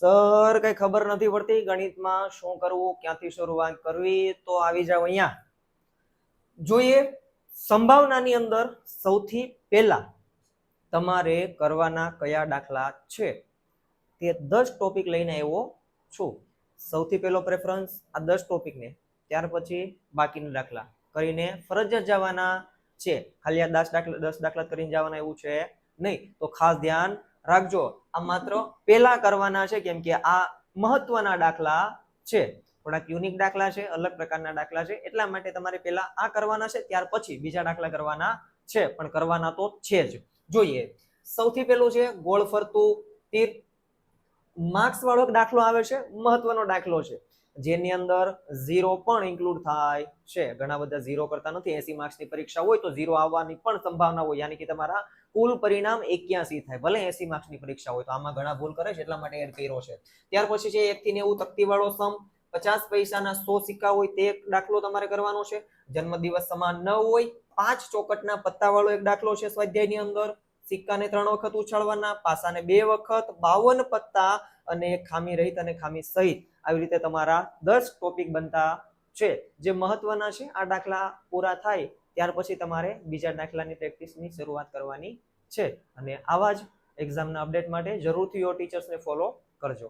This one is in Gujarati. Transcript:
સર કઈ ખબર નથી પડતી ગણિતમાં શું કરવું, ક્યાંથી શરૂઆત કરવી, તો આવી જાવ અહીંયા. જોઈએ સંભાવનાની અંદર સૌથી પહેલા તમારે કરવાના કયા દાખલા છે તે 10 ટોપિક લઈને આવ્યો છું. સૌથી પહેલો પ્રેફરન્સ આ 10 ટોપિકને, ત્યાર પછી બાકીના દાખલા કરીને ફરજિયાત જવાના છે. ખાલી આ 10 દાખલા કરીને જવાના એવું છે નહીં, તો ખાસ ધ્યાન રાખજો. આ માત્ર પહેલા કરવાના છે, કેમ કે આ મહત્વના દાખલા છે, થોડાક યુનિક દાખલા છે, અલગ પ્રકારના દાખલા છે, એટલા માટે તમારે પહેલા આ કરવાના છે, ત્યાર પછી બીજા દાખલા કરવાના છે, પણ કરવાના તો છે જ. જોઈએ સૌથી પહેલું છે ગોળ ફરતું તીર. માર્ક્સ વાળો દાખલો આવે છે, મહત્વનો દાખલો છે, જેની અંદર 0 પણ ઇન્ક્લુડ થાય છે. ઘણા બધા 0 કરતા નથી. 80 માર્ક્સની પરીક્ષા હોય તો 0 આવવાની પણ સંભાવના હોય, યાની કે તમારા કુલ પરિણામ 81 થાય, ભલે 80 માર્ક્સની પરીક્ષા હોય. તો આમાં ઘણા ભૂલ કરે છે, એટલા માટે એડ કર્યો છે. ત્યાર પછી છે 1 થી 90 તકતી વાળો સમ. 50 પૈસાના 100 સિક્કા હોય તે એક દાખલો તમારે કરવાનો છે. જન્મદિવસ સમાન ન હોય, 5 ચોકટના પત્તા વાળો એક દાખલો છે સ્વાધ્યાયની અંદર. સિક્કાને 3 વખત ઉછાળવાના, પાસાને 2 વખત, 52 પત્તા અને ખામી રહિત અને ખામી સહિત. આવી રીતે તમારા 10 ટોપિક બનતા છે, જે મહત્વના છે. આ દાખલા પૂરા થાય ત્યાર પછી તમારે બીજા દાખલાની પ્રેક્ટિસની શરૂઆત કરવાની છે. અને આવા જ એક્ઝામના અપડેટ માટે જરૂરથી યોર ટીચર્સને ફોલો કરજો.